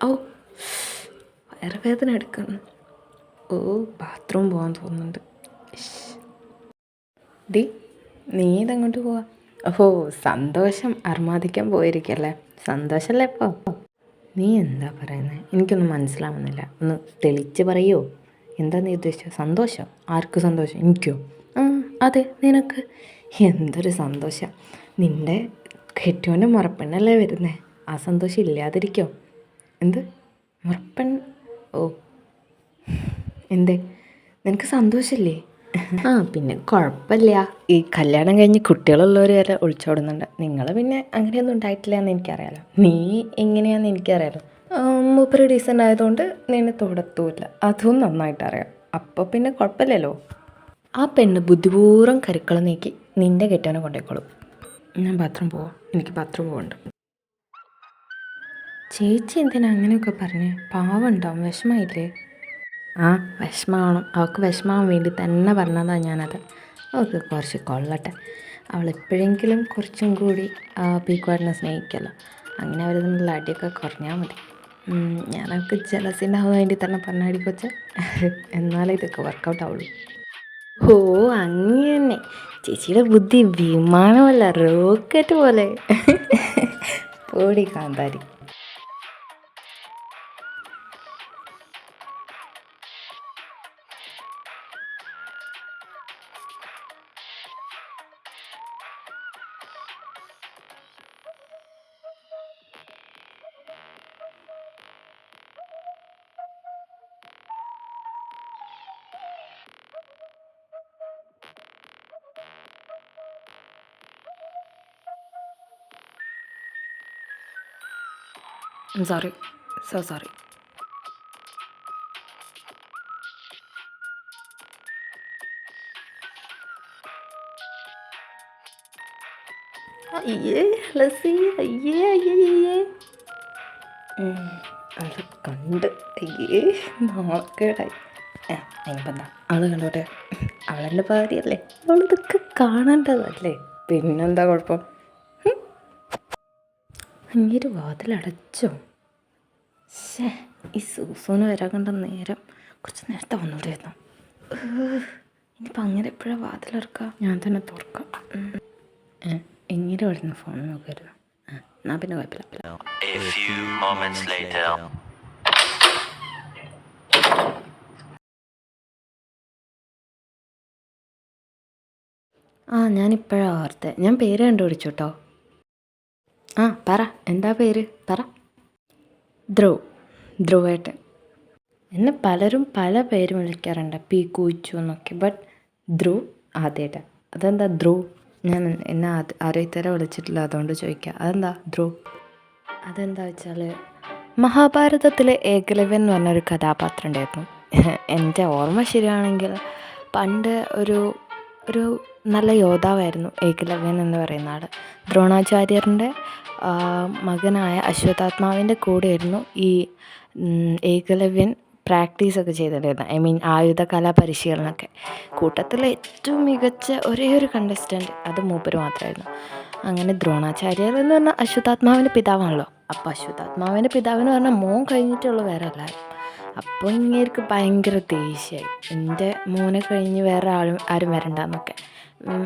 ഓ വയറുവേദന എടുക്കുന്നു. ഓ ബാത്റൂം പോകാൻ തോന്നുന്നുണ്ട്. ഡി നീ ഇതങ്ങോട്ട് പോവാ? ഓഹോ സന്തോഷം അർമാദിക്കാൻ പോയിരിക്കല്ലേ? സന്തോഷമല്ലേ ഇപ്പോൾ? നീ എന്താ പറയുന്നത്? എനിക്കൊന്നും മനസ്സിലാവുന്നില്ല. ഒന്ന് തെളിച്ച് പറയോ? എന്താ നീ ഉദ്ദേശിച്ചത്? സന്തോഷം? ആർക്ക് സന്തോഷം? എനിക്കോ? ആ അതെ നിനക്ക്. എന്തൊരു സന്തോഷം! നിൻ്റെ കെട്ടിയോൻ്റെ മുറപ്പെണ്ണല്ലേ വരുന്നേ. ആ സന്തോഷം ഇല്ലാതിരിക്കോ? എന്ത് മുറപ്പെൺ? ഓ എന്തേ നിനക്ക് സന്തോഷമില്ലേ? ആ പിന്നെ കുഴപ്പമില്ല. ഈ കല്യാണം കഴിഞ്ഞ് കുട്ടികളുള്ളവർ വരെ ഒളിച്ചോടുന്നുണ്ട്. നിങ്ങൾ പിന്നെ അങ്ങനെയൊന്നും ഉണ്ടായിട്ടില്ല എന്ന് എനിക്കറിയാലോ. നീ എങ്ങനെയാണെന്ന് എനിക്കറിയാലോ. മൂപ്പര് ഡീസൻ്റ് ആയതുകൊണ്ട് നിന്നെ തൊടത്തൂല്ല. അതും നന്നായിട്ടറിയാം. അപ്പോൾ പിന്നെ കുഴപ്പമില്ലല്ലോ. ആ പെണ്ണ് ബുദ്ധിപൂർവ്വം കരുക്കള നീക്കി നിൻ്റെ കെട്ടാനെ കൊണ്ടേക്കോളും. ഞാൻ ബാത്റൂം പോവാം. എനിക്ക് ബാത്റൂം പോകണ്ട. ചേച്ചി എന്തിനാ അങ്ങനെയൊക്കെ പറഞ്ഞ്? പാവം ഉണ്ടാവും, വിഷമമായില്ലേ? ആ വിഷമമാണ്. അവൾക്ക് വിഷമാവാൻ വേണ്ടി തന്നെ പറഞ്ഞതാണ് ഞാനത്. അവൾക്ക് കുറച്ച് കൊള്ളട്ടെ. അവൾ എപ്പോഴെങ്കിലും കുറച്ചും കൂടി പീക്കോടിനെ സ്നേഹിക്കല്ലോ. അങ്ങനെ അവർ തമ്മിലുള്ള അടിയൊക്കെ കുറഞ്ഞാൽ മതി. ഞാൻ അവൾക്ക് ജലസിനാവാൻ വേണ്ടി തന്നെ പറഞ്ഞാടി കൊച്ച്. എന്നാലേ ഇതൊക്കെ വർക്കൗട്ട് ആവുള്ളൂ. ഓ അങ്ങനെ ചേച്ചിയുടെ ബുദ്ധി വിമാനമല്ല, റോക്കറ്റ് പോലെ. പോടി കാന്താരി. Sorry, so sorry. അയ്യേ ലസി, അയ്യേ അയ്യേ അയ്യേ. അത് കണ്ട് അയ്യേ നാണക്കേടായി. അതിനിപ്പോൾ എന്താ, അത് കണ്ടോട്ടെ. അവളെൻ്റെ ഭാര്യയല്ലേ, അവളിതൊക്കെ കാണേണ്ടതല്ലേ. പിന്നെന്താ കുഴപ്പം? അങ്ങേര് വാതിലടച്ചോ? ശേ, ഈ സൂസൂന് വരാൻ കണ്ട നേരം കുറച്ച് നേരത്തെ വന്നുകൂടായിരുന്നു. ഇനിയിപ്പോൾ അങ്ങനെ എപ്പോഴാണ് വാതിലിറക്കുക? ഞാൻ തന്നെ തുറക്കാം. എങ്ങനെ വരുന്നു? ഫോൺ നോക്കരുത്. എന്നാ പിന്നെ കുഴപ്പമില്ല. ഞാനിപ്പോഴാണ് ഓർത്തത്. ഞാൻ പേര് കണ്ടുപിടിച്ചു കേട്ടോ. പറ, എന്താ പേര് പറ. ധ്രുവേട്ടൻ. എന്നെ പലരും പല പേരും വിളിക്കാറുണ്ട്, പി കൂച്ചു എന്നൊക്കെ. ബട്ട് ധ്രുവ് ആദ്യമായിട്ടാണ്. അതെന്താ ധ്രുവ്? ഞാൻ എന്നെ ആരും ഇത്തരം വിളിച്ചിട്ടില്ല, അതുകൊണ്ട് ചോദിക്കുക. അതെന്താ ധ്രുവ്? അതെന്താ വെച്ചാൽ മഹാഭാരതത്തിലെ ഏകലവ്യൻ എന്ന് പറഞ്ഞൊരു കഥാപാത്രം ഉണ്ടായിരുന്നു. എൻ്റെ ഓർമ്മ ശരിയാണെങ്കിൽ പണ്ട് ഒരു നല്ല യോദ്ധാവായിരുന്നു ഏകലവ്യൻ എന്ന് പറയുന്ന ആൾ. ദ്രോണാചാര്യരുടെ മകനായ അശ്വത്ഥാത്മാവിൻ്റെ കൂടെയായിരുന്നു ഈ ഏകലവ്യൻ പ്രാക്ടീസൊക്കെ ചെയ്തിട്ടുണ്ടായിരുന്നു. ആയുധകലാ പരിശീലനമൊക്കെ. കൂട്ടത്തിലെ ഏറ്റവും മികച്ച ഒരേ ഒരു കണ്ടസ്റ്റൻറ്റ് അത് മൂപ്പര് മാത്രമായിരുന്നു. അങ്ങനെ ദ്രോണാചാര്യർ എന്ന് പറഞ്ഞാൽ അശ്വത്ഥാത്മാവിൻ്റെ പിതാവാണല്ലോ. അപ്പോൾ അശ്വത്ഥാത്മാവിൻ്റെ പിതാവെന്ന് പറഞ്ഞാൽ മോൻ കഴിഞ്ഞിട്ടുള്ള വേറെ എല്ലാവരും. അപ്പോൾ ഇങ്ങേർക്ക് ഭയങ്കര ദേഷ്യമായി, എൻ്റെ മോനെ കഴിഞ്ഞ് വേറെ ആരും വരണ്ടെന്നൊക്കെ.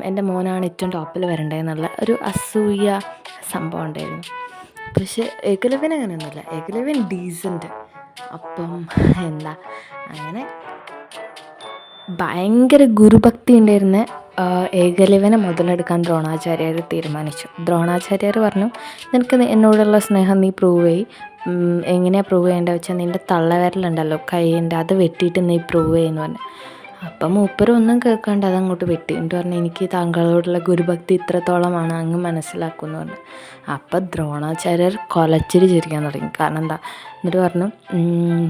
എൻ്റെ മോനാണ് ഏറ്റവും ടോപ്പിൽ വരണ്ടതെന്നുള്ള ഒരു അസൂയ സംഭവം ഉണ്ടായിരുന്നു. പക്ഷേ ഏകലവ്യൻ അങ്ങനെയൊന്നുമില്ല. ഏകലവ്യൻ ഡീസൻറ്റ്. അപ്പം എന്താ അങ്ങനെ ഭയങ്കര ഗുരുഭക്തി ഉണ്ടായിരുന്ന ഏകലവ്യനെ മുതലെടുക്കാൻ ദ്രോണാചാര്യർ തീരുമാനിച്ചു. ദ്രോണാചാര്യർ പറഞ്ഞു, നിനക്ക് എന്നോടുള്ള സ്നേഹം നീ പ്രൂവ് ചെയ്യ്. എങ്ങനെയാണ് പ്രൂവ് ചെയ്യേണ്ടത് വെച്ചാൽ നിൻ്റെ തള്ളവിരലുണ്ടല്ലോ കൈയിൻ്റെ, അത് വെട്ടിയിട്ട് നീ പ്രൂവ് ചെയ്യുമെന്ന് പറഞ്ഞു. അപ്പം മൂപ്പരൊന്നും കേൾക്കാണ്ട് അതങ്ങോട്ട് വെട്ടി. എന്നിട്ട് പറഞ്ഞു, എനിക്ക് താങ്കളോടുള്ള ഗുരുഭക്തി ഇത്രത്തോളമാണ്, അങ്ങ് മനസ്സിലാക്കുമെന്ന് പറഞ്ഞു. അപ്പം ദ്രോണാചാര്യർ കൊലച്ചിരി ചിരിക്കാൻ തുടങ്ങി. കാരണം എന്താ? എന്നിട്ട് പറഞ്ഞു,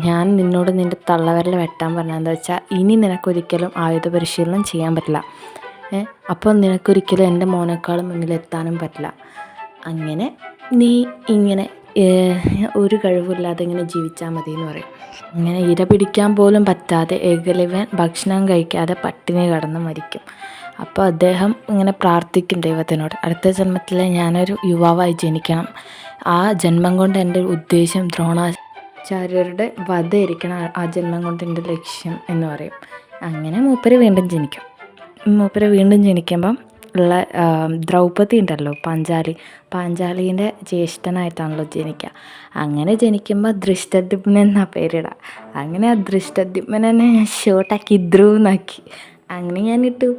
ഞാൻ നിന്നോട് നിൻ്റെ തള്ളവിരൽ വെട്ടാൻ പറഞ്ഞതെന്താ വെച്ചാൽ ഇനി നിനക്കൊരിക്കലും ആയുധ പരിശീലനം ചെയ്യാൻ പറ്റില്ല. അപ്പോൾ നിനക്കൊരിക്കലും എൻ്റെ മോനേക്കാളും മുന്നിലെത്താനും പറ്റില്ല. അങ്ങനെ നീ ഇങ്ങനെ ഒരു കഴിവില്ലാതെ ഇങ്ങനെ ജീവിച്ചാൽ മതി എന്ന് പറയും. ഇങ്ങനെ ഇര പിടിക്കാൻ പോലും പറ്റാതെ ഏകലവ്യൻ ഭക്ഷണം കഴിക്കാതെ പട്ടിണി കിടന്ന് മരിക്കും. അപ്പോൾ അദ്ദേഹം ഇങ്ങനെ പ്രാർത്ഥിക്കും ദൈവത്തിനോട്, അടുത്ത ജന്മത്തിൽ ഞാനൊരു യുവാവായി ജനിക്കണം. ആ ജന്മം കൊണ്ട് എൻ്റെ ഉദ്ദേശം ചാര്യരുടെ വധമായിരിക്കണം ആ ജന്മം കൊണ്ട് എൻ്റെ ലക്ഷ്യം എന്ന് പറയും. അങ്ങനെ മൂപ്പര് വീണ്ടും ജനിക്കും. മൂപ്പര് വീണ്ടും ജനിക്കുമ്പം ഉള്ള ദ്രൗപദി ഉണ്ടല്ലോ, പാഞ്ചാലീൻ്റെ ജ്യേഷ്ഠനായിട്ടാണല്ലോ ജനിക്കുക. അങ്ങനെ ജനിക്കുമ്പോൾ ദൃഷ്ടദ്യുമ്നൻ എന്നാ പേരിടുക. അങ്ങനെ ആ ദൃഷ്ടദ്യുമ്നെ ഞാൻ ഷോർട്ടാക്കി ധ്രുവ് എന്നാക്കി. അങ്ങനെ ഞാനിട്ടു.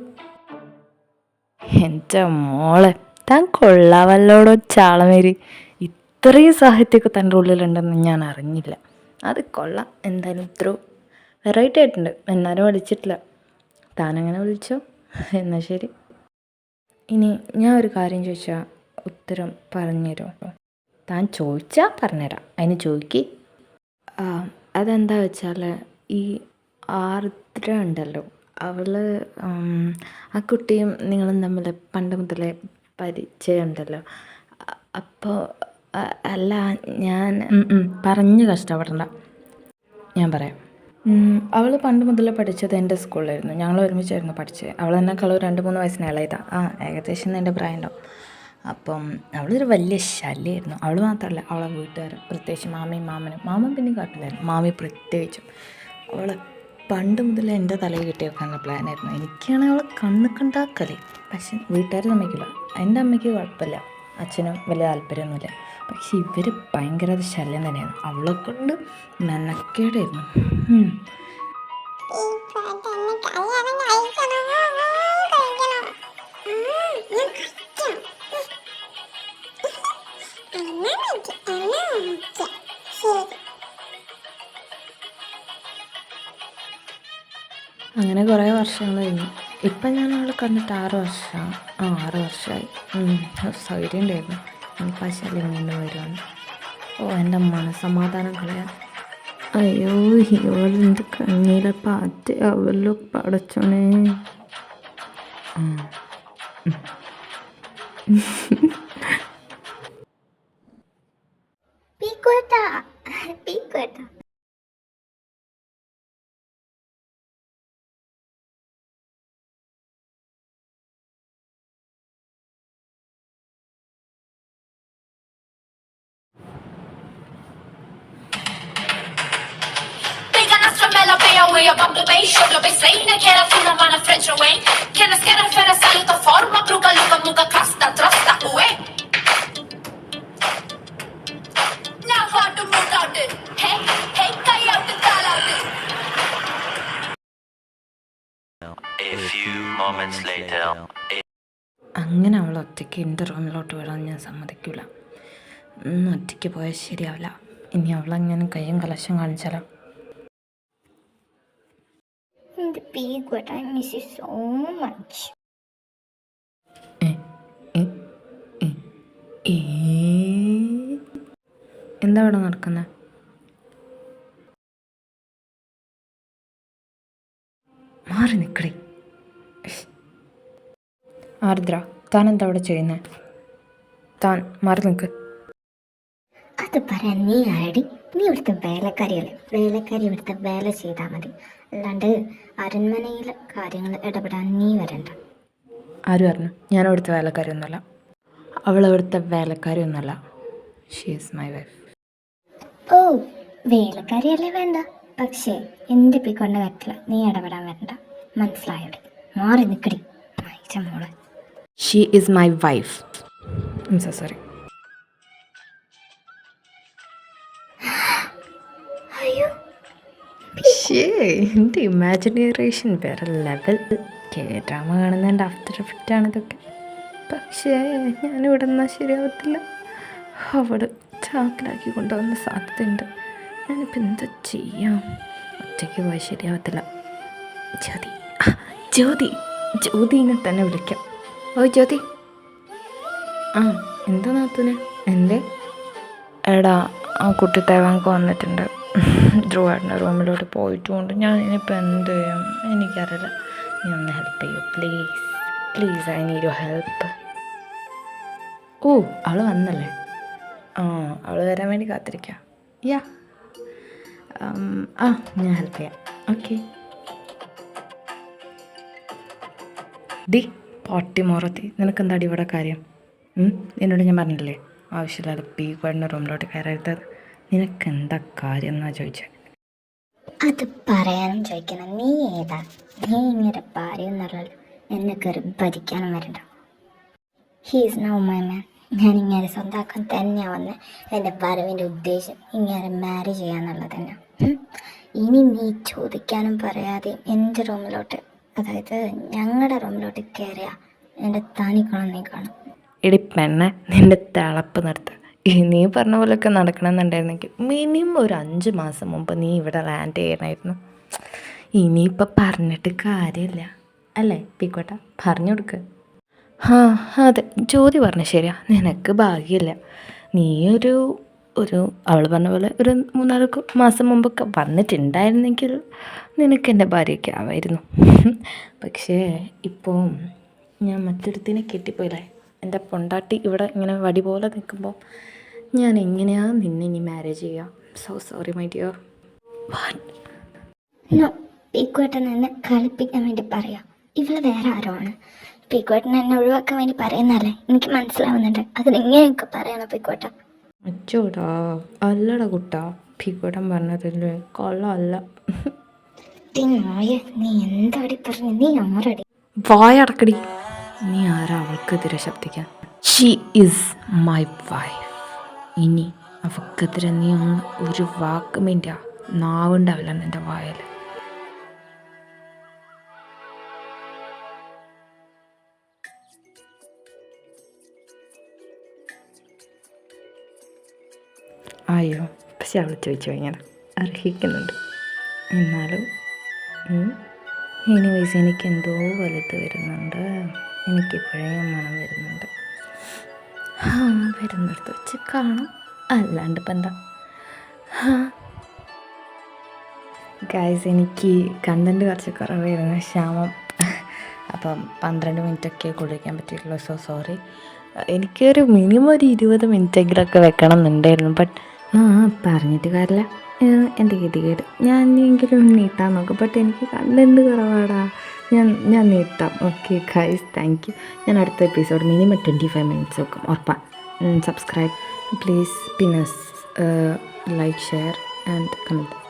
എൻ്റെ മോളെ, താൻ കൊള്ളാവല്ലോടോ ചാളമേരി. ഇത്രയും സാഹിത്യമൊക്കെ തൻ്റെ ഉള്ളിലുണ്ടെന്ന് ഞാൻ അറിഞ്ഞില്ല. അത് കൊള്ളാം. എന്തായാലും ധ്രുവ് വെറൈറ്റി ആയിട്ടുണ്ട്. എന്നാലും വിളിച്ചിട്ടില്ല. താനങ്ങനെ വിളിച്ചോ? എന്നാൽ ശരി. ഇനി ഞാൻ ഒരു കാര്യം ചോദിച്ചാൽ ഉത്തരം പറഞ്ഞു തരുമോ? താൻ ചോദിച്ചാൽ പറഞ്ഞുതരാം. അതിന് ചോദിക്ക്. അതെന്താ വെച്ചാൽ ഈ ആർദ്ര ഉണ്ടല്ലോ, അവൾ ആ കുട്ടിയും നിങ്ങളും തമ്മിൽ പണ്ട് മുതലേ പരിചയമുണ്ടല്ലോ. അപ്പോൾ അല്ല, ഞാൻ പറഞ്ഞ് കഷ്ടപ്പെടണ്ട, ഞാൻ പറയാം. അവൾ പണ്ട് മുതലേ പഠിച്ചത് എൻ്റെ സ്കൂളിലായിരുന്നു. ഞങ്ങൾ ഒരുമിച്ചായിരുന്നു പഠിച്ചത്. അവൾ എന്നെക്കാളും 2-3 വയസ്സിന് ഇളയതാണ്. ഏകദേശം എൻ്റെ പ്രായം ഉണ്ടാവും. അപ്പം അവളൊരു വലിയ ശല്യമായിരുന്നു. അവൾ മാത്രമല്ല, അവളെ വീട്ടുകാർ, പ്രത്യേകിച്ച് മാമയും മാമനും. മാമൻ പിന്നെ കാട്ടിലായിരുന്നു, മാമി പ്രത്യേകിച്ചും. അവളെ പണ്ട് മുതലേ എൻ്റെ തലയിൽ കിട്ടി വെക്കാനുള്ള പ്ലാനായിരുന്നു. എനിക്കാണെങ്കിൽ അവളെ കണ്ണ് കണ്ടാക്കലേ. പക്ഷെ വീട്ടുകാർ സമ്മതിക്കില്ല. എൻ്റെ അമ്മയ്ക്ക് കുഴപ്പമില്ല, അച്ഛനും വലിയ താല്പര്യമൊന്നുമില്ല. പക്ഷെ ഇവർ ഭയങ്കര ശല്യം തന്നെയായിരുന്നു. അവളെ കൊണ്ട് മെനക്കേടായിരുന്നു. അങ്ങനെ കുറേ വർഷങ്ങൾ കഴിഞ്ഞു. ഇപ്പം ഞാൻ അവളെ കണ്ടിട്ട് 6 വർഷമായി. സൗകര്യം ഉണ്ടായിരുന്നു. എനിക്ക് ആ ശല്യം വീണ്ടും വരുവാണ്. എൻ്റെ മനസ്സമാധാനം കളയാൻ. അയ്യോ, ഇവളെന്ത് കഞ്ഞിയിലെ പാറ്റയാവല്ലോ പടച്ചോനെ. Away above the base, sugar base reina che era funa mana French away. Che la scheda fera saluto forma, bruca luca muca casta trosta away. Now hard to move out it. Hey, hey, kai out the tal out it. A few moments later. അങ്ങനെ അവൾ ഒറ്റയ്ക്ക് എൻ്റെ റൂമിലോട്ട് വിടാൻ ഞാൻ സമ്മതിക്കില്ല. ഒറ്റയ്ക്ക് പോയാൽ ശരിയാവില്ല. ഇനി അവളങ്ങനെ കയ്യും കലശം കാണിച്ചാലോ? I miss you so much. എന്താ ഇവിടെ നടക്കുന്നത്? മാറി നിൽക്കടി. ആർദ്ര, താൻ എന്താ അവിടെ ചെയ്യുന്നത്? താൻ മാറി നിൽക്ക്. അത് പറയാൻ നീ ആരടി? നീ ഇവിടുത്തെ വേലക്കാരിയല്ലേ? വേലക്കാരി ഇവിടുത്തെ വേല ചെയ്താൽ മതി, അല്ലാണ്ട് അരൺമനയിലെ കാര്യങ്ങൾ ഇടപെടാൻ നീ വരണ്ട. ആര് പറഞ്ഞു? ഞാൻ അവിടുത്തെ വേലക്കാരിയൊന്നുമല്ല. അവൾ അവിടുത്തെ വേലക്കാരിയൊന്നുമല്ല. She is my wife. ഓ, വേലക്കാരിയല്ലേ വേണ്ട, പക്ഷേ എൻ്റെ കൊണ്ട് പറ്റില്ല. നീ ഇടപെടാൻ വരണ്ട, മനസ്സിലായോടെ? മാറി നിൽക്കടി മോളെ. She is my wife. I'm so sorry. അയ്യോ, എൻ്റെ ഇമാജിനേഷൻ വേറെ ലെവൽ. ഡ്രാമ കാണുന്നതിൻ്റെ ആഫ്റ്റർ എഫക്റ്റാണ് ഇതൊക്കെ. പക്ഷേ ഞാനിവിടെ നിന്നാൽ ശരിയാവത്തില്ല. അവിടെ ചാക്കിലാക്കി കൊണ്ടുപോകുന്ന സാധ്യതയുണ്ട്. ഞാനിപ്പോൾ എന്താ ചെയ്യാം? ഒറ്റയ്ക്ക് പോയി ശരിയാവത്തില്ല. ജ്യോതിനെ തന്നെ വിളിക്കാം. ഓ ജ്യോതി. എന്താ നാത്തൂന്? എന്തേ? എടാ, ആ കുട്ടി തേവാങ്ക് വന്നിട്ടുണ്ട്. ധ്രുവേട്ടൻ്റെ റൂമിലോട്ട് പോയിട്ടുമുണ്ട്. ഞാൻ ഇനിയിപ്പോൾ എന്ത് ചെയ്യും? എനിക്കറിയില്ല. നീ ഒന്ന് ഹെൽപ്പ് ചെയ്യൂ please. I need your help. ഓ, അവൾ വന്നല്ലേ? അവൾ വരാൻ വേണ്ടി കാത്തിരിക്കാം. ഞാൻ ഹെൽപ്പ് ചെയ്യാം. ഓക്കെ. ഡി പൊട്ടി മോറത്തി, നിനക്കെന്താടി ഇവിടെ കാര്യം? എന്നോട് ഞാൻ പറഞ്ഞില്ലേ ആവശ്യമില്ലാതെ പീക്കോടിൻ്റെ റൂമിലോട്ട് കയറരുത്. നിനക്കെന്താ കാര്യം എന്നാ ചോദിച്ചത്? അത് പറയാനും ചോദിക്കണം. നീ ഏതാ? നീ ഇങ്ങനെ പറയുന്നുള്ളത് എന്നെ കയറി ഭരിക്കാനും വരണ്ട. ഹീസ് നൗ മൈ മാൻ. ഞാൻ ഇങ്ങനെ സ്വന്തമാക്കാൻ തന്നെയാണ് വന്നത്. എൻ്റെ വരവിൻ്റെ ഉദ്ദേശം ഇങ്ങനെ മാരി ചെയ്യാന്നുള്ളത് തന്നെ. ഇനി നീ ചോദിക്കാനും പറയാതെ എൻ്റെ റൂമിലോട്ട്, അതായത് ഞങ്ങളുടെ റൂമിലോട്ട് കയറിയ എൻ്റെ താനിക്കണം നീ കാണും. എടി പെണ്ണെ, നിൻ്റെ തിളപ്പ് നിർത്തുക. നീ പറഞ്ഞ പോലെയൊക്കെ നടക്കണമെന്നുണ്ടായിരുന്നെങ്കിൽ മിനിമം ഒരു 5 മാസം മുമ്പ് നീ ഇവിടെ ലാൻഡ് ചെയ്യണമായിരുന്നു. ഇനിയിപ്പോൾ പറഞ്ഞിട്ട് കാര്യമില്ല അല്ലേ പീക്കോട്ട? പറഞ്ഞു കൊടുക്ക്. അതെ, ജ്യോതി പറഞ്ഞ ശരിയാ. നിനക്ക് ഭാഗ്യമില്ല. നീ ഒരു അവൾ പറഞ്ഞ പോലെ ഒരു 3-4 മാസം മുമ്പൊക്കെ വന്നിട്ടുണ്ടായിരുന്നെങ്കിൽ നിനക്ക് എൻ്റെ ഭാര്യയൊക്കെ ആവായിരുന്നു. പക്ഷേ ഇപ്പോൾ ഞാൻ മറ്റൊരുത്തിനെ കെട്ടിപ്പോയില്ലേ. എൻ്റെ പൊണ്ടാട്ടി ഇവിടെ ഇങ്ങനെ വടി പോലെ നിൽക്കുമ്പോൾ ഞാൻ എങ്ങനെയാണ് നിന്നെ ഇനി മാരേജ് ചെയ്യുക? So sorry my dear. No, Peekkottan എന്നെ കളിപ്പിക്കാൻ വേണ്ടി പറയാം. ഇവള് വേറെ ആരോ ആണ്. പീക്കോട്ടൻ എന്നെ ഒഴിവാക്കാൻ വേണ്ടി പറയുന്നല്ലേ, എനിക്ക് മനസ്സിലാവുന്നുണ്ട്. അതിനെങ്ങനെയൊക്കെ പറയണം പീക്കോട്ട? അച്ചോടാ, അല്ലടാ കുട്ടാ, പീക്കോട്ടൻ പറഞ്ഞതല്ലേ, കൊള്ളമല്ല. നീ എന്താടി പറഞ്ഞു? നീ ആരടി? വായടക്കടി. നീ ആരാ അവൾക്കെതിരെ ശബ്ദിക്കാൻ? She is my wife. ഇനി അവൾക്കെതിരെ നീ ഒന്ന് ഒരു വാക്ക് മിണ്ടാ നാവുണ്ടാവില്ല നിൻ്റെ വായിൽ. അയ്യോ, പക്ഷെ അവൾ ചോദിച്ചു കഴിഞ്ഞാൽ അർഹിക്കുന്നുണ്ട്. എന്നാലും എനിവേസ് എനിക്ക് എന്തോ വലുത് വരുന്നുണ്ട്. എനിക്ക് പഴയ മണം വരുന്നുണ്ട്. വരുന്നിടത്ത് വെച്ച് കാണാം, അല്ലാണ്ട് ഇപ്പം എന്താ. ഗൈസ്, എനിക്ക് കണ്ടൻറ്റ് കുറച്ച് കുറവായിരുന്നു, ക്ഷാമം. അപ്പം 12 മിനിറ്റൊക്കെ കുളിക്കാൻ പറ്റിയിട്ടുള്ളൂ. So sorry. എനിക്കൊരു മിനിമം ഒരു 20 മിനിറ്റെങ്കിലൊക്കെ വെക്കണം എന്നുണ്ടായിരുന്നു. ബട്ട് പറഞ്ഞിട്ട് കാര്യമില്ല, എൻ്റെ ഗതികേട്. ഞാൻ എങ്കിലും നീട്ടാൻ നോക്കും. ബട്ട് എനിക്ക് കണ്ടൻറ്റ് കുറവാടാ. ഞാൻ നീട്ടാം. Okay guys, thank you. ഞാൻ അടുത്ത എപ്പിസോഡ് മിനിമം 25 മിനിറ്റ്സ് വെക്കും, ഉറപ്പാണ്. Subscribe please. പിന്നെ ലൈക്ക്, ഷെയർ ആൻഡ് കമൻറ്റ്.